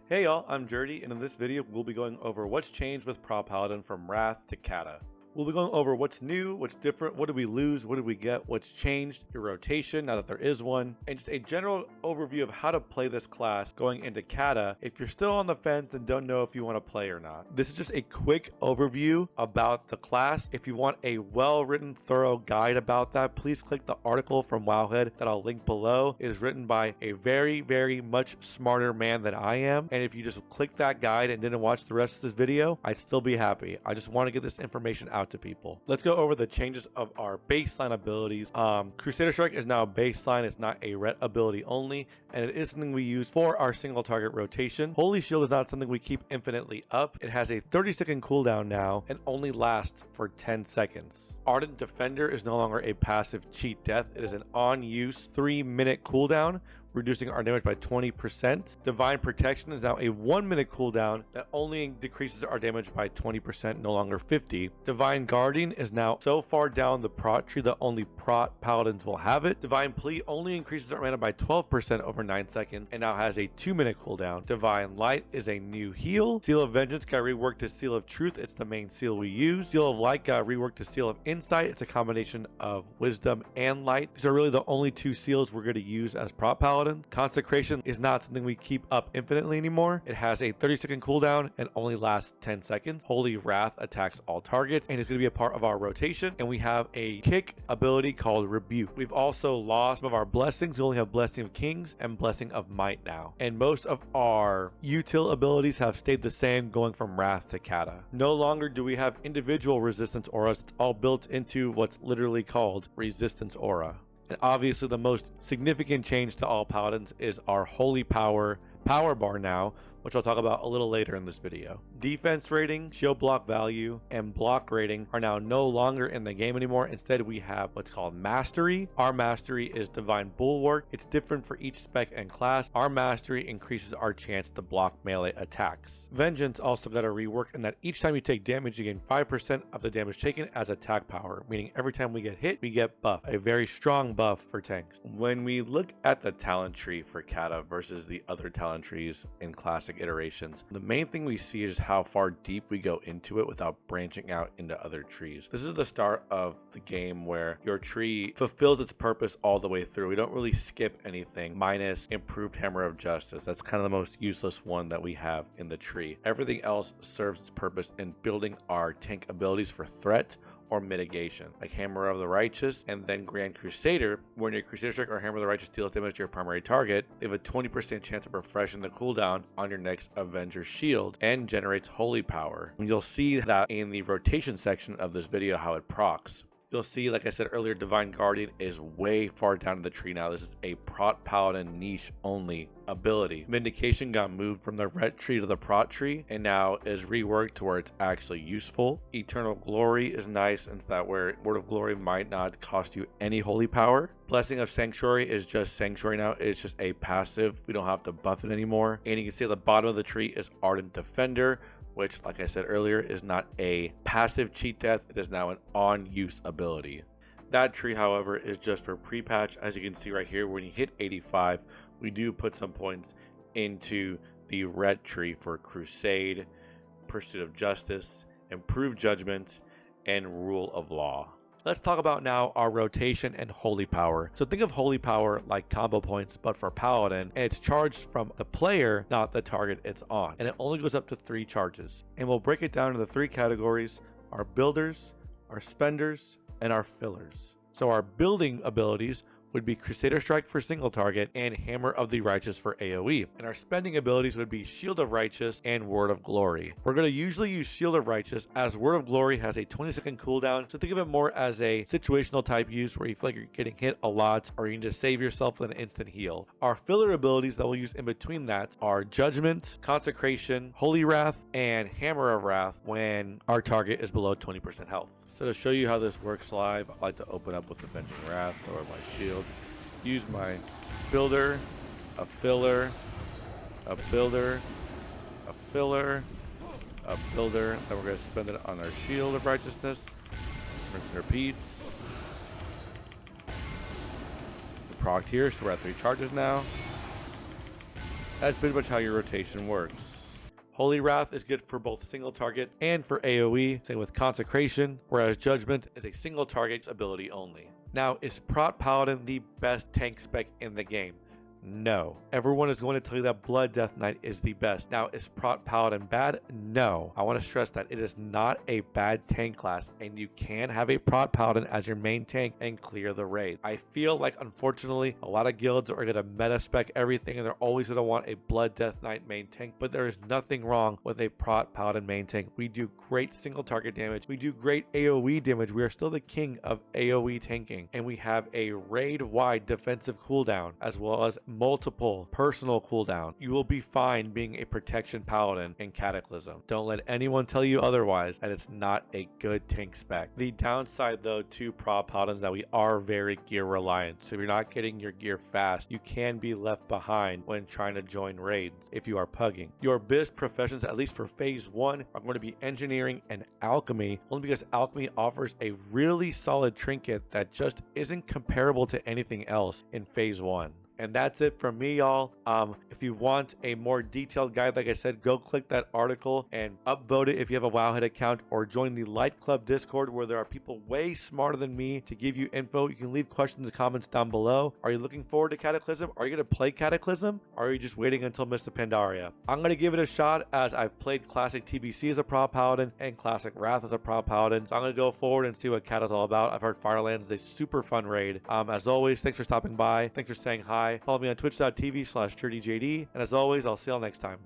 Hey y'all, I'm Jerdy, and in this video we'll be going over what's changed with Paladin from Wrath to Cata. We'll be going over what's new, what's different, what did we lose, what did we get, what's changed, your rotation now that there is one, and just a general overview of how to play this class going into Cata if you're still on the fence and don't know if you want to play or not. This is just a quick overview about the class. If you want a well-written, thorough guide about that, please click the article from Wowhead that I'll link below. It is written by a very much smarter man than I am, and if you just click that guide and didn't watch the rest of this video, I'd still be happy. I just want to get this information out to people. Let's go over the changes of our baseline abilities. Crusader Strike is now a baseline. It's not a ret ability only, and it is something we use for our single target rotation. Holy Shield is not something we keep infinitely up. It has a 30-second cooldown now and only lasts for 10 seconds. Ardent Defender is no longer a passive cheat death. It is an on-use 3-minute cooldown, reducing our damage by 20%. Divine Protection is now a 1-minute cooldown that only decreases our damage by 20%, no longer 50. Divine Guardian is now so far down the Prot tree that only Prot Paladins will have it. Divine Plea only increases our mana by 12% over 9 seconds and now has a 2-minute cooldown. Divine Light is a new heal. Seal of Vengeance got reworked to Seal of Truth. It's the main seal we use. Seal of Light got reworked to Seal of Insight. It's a combination of Wisdom and Light. These are really the only two seals we're going to use as Prot Paladin. Consecration is not something we keep up infinitely anymore. It has a 30-second cooldown and only lasts 10 seconds. Holy Wrath attacks all targets and it's going to be a part of our rotation. And we have a kick ability called Rebuke. We've also lost some of our blessings. We only have Blessing of Kings and Blessing of Might now. And most of our util abilities have stayed the same, going from Wrath to Cata. No longer do we have individual resistance auras. It's all built into what's literally called Resistance Aura. And obviously the most significant change to all Paladins is our Holy Power bar now, which I'll talk about a little later in this video. Defense rating, shield block value, and block rating are now no longer in the game anymore. Instead, we have what's called Mastery. Our Mastery is Divine Bulwark. It's different for each spec and class. Our Mastery increases our chance to block melee attacks. Vengeance also got a rework in that each time you take damage, you gain 5% of the damage taken as attack power, meaning every time we get hit, we get buff. A very strong buff for tanks. When we look at the talent tree for Cata versus the other talent trees in classic iterations, the main thing we see is how far deep we go into it without branching out into other trees. This is the start of the game where your tree fulfills its purpose all the way through. We don't really skip anything minus improved Hammer of Justice. That's kind of the most useless one that we have in the tree. Everything else serves its purpose in building our tank abilities for threat or mitigation, like Hammer of the Righteous and then Grand Crusader. When your Crusader Strike or Hammer of the Righteous deals damage to your primary target, they have a 20% chance of refreshing the cooldown on your next Avenger shield and generates Holy Power. And you'll see that in the rotation section of this video how it procs. You'll see, like I said earlier, Divine Guardian is way far down in the tree now. This is a Prot Paladin niche only ability. Vindication got moved from the ret tree to the Prot tree and now is reworked to where it's actually useful. Eternal Glory is nice in that where Word of Glory might not cost you any holy power. Blessing of Sanctuary is just Sanctuary now. It's just a passive. We don't have to buff it anymore. And you can see at the bottom of the tree is Ardent Defender, which, like I said earlier, is not a passive cheat death. It is now an on-use ability. That tree, however, is just for pre-patch. As you can see right here, when you hit 85, we do put some points into the red tree for Crusade, Pursuit of Justice, Improved Judgment, and Rule of Law. Let's talk about now our rotation and Holy Power. So think of Holy Power like combo points, but for Paladin, and it's charged from the player, not the target it's on. And it only goes up to 3 charges. And we'll break it down into 3 categories: our builders, our spenders, and our fillers. So our building abilities would be Crusader Strike for single target and Hammer of the Righteous for AoE. And our spending abilities would be Shield of Righteous and Word of Glory. We're going to usually use Shield of Righteous as Word of Glory has a 20-second cooldown, so think of it more as a situational type use where you feel like you're getting hit a lot or you need to save yourself with an instant heal. Our filler abilities that we'll use in between that are Judgment, Consecration, Holy Wrath, and Hammer of Wrath when our target is below 20% health. So to show you how this works live, I like to open up with Avenging Wrath or my shield. Use my builder, a filler, a builder, a filler, a builder. Then we're going to spend it on our Shield of Righteousness. Rinse and repeat. We proc here, so we're at 3 charges now. That's pretty much how your rotation works. Holy Wrath is good for both single target and for AoE, same with Consecration, whereas Judgment is a single target ability only. Now, is Prot Paladin the best tank spec in the game? No. Everyone is going to tell you that Blood Death Knight is the best. Now, is Prot Paladin bad? No. I want to stress that it is not a bad tank class, and you can have a Prot Paladin as your main tank and clear the raid. I feel like, unfortunately, a lot of guilds are going to meta spec everything, and they're always going to want a Blood Death Knight main tank, but there is nothing wrong with a Prot Paladin main tank. We do great single target damage. We do great AoE damage. We are still the king of AoE tanking, and we have a raid-wide defensive cooldown, as well as multiple personal cooldown. You will be fine being a protection paladin in Cataclysm. Don't let anyone tell you otherwise, that it's not a good tank spec. The downside though to Prot Paladins is that we are very gear reliant, so if you're not getting your gear fast, you can be left behind when trying to join raids if you are pugging. Your BIS professions, at least for phase 1, are going to be engineering and alchemy, only because alchemy offers a really solid trinket that just isn't comparable to anything else in phase 1. And that's it from me, y'all. If you want a more detailed guide, like I said, go click that article and upvote it if you have a Wowhead account, or join the Light Club Discord, where there are people way smarter than me to give you info. You can leave questions and comments down below. Are you looking forward to Cataclysm? Are you going to play Cataclysm? Or are you just waiting until Mr. Pandaria? I'm going to give it a shot, as I've played Classic TBC as a Prot Paladin and Classic Wrath as a Prot Paladin. So I'm going to go forward and see what Cata's all about. I've heard Firelands is a super fun raid. As always, thanks for stopping by. Thanks for saying hi. Follow me on twitch.tv/TurdyJD. And as always, I'll see y'all next time.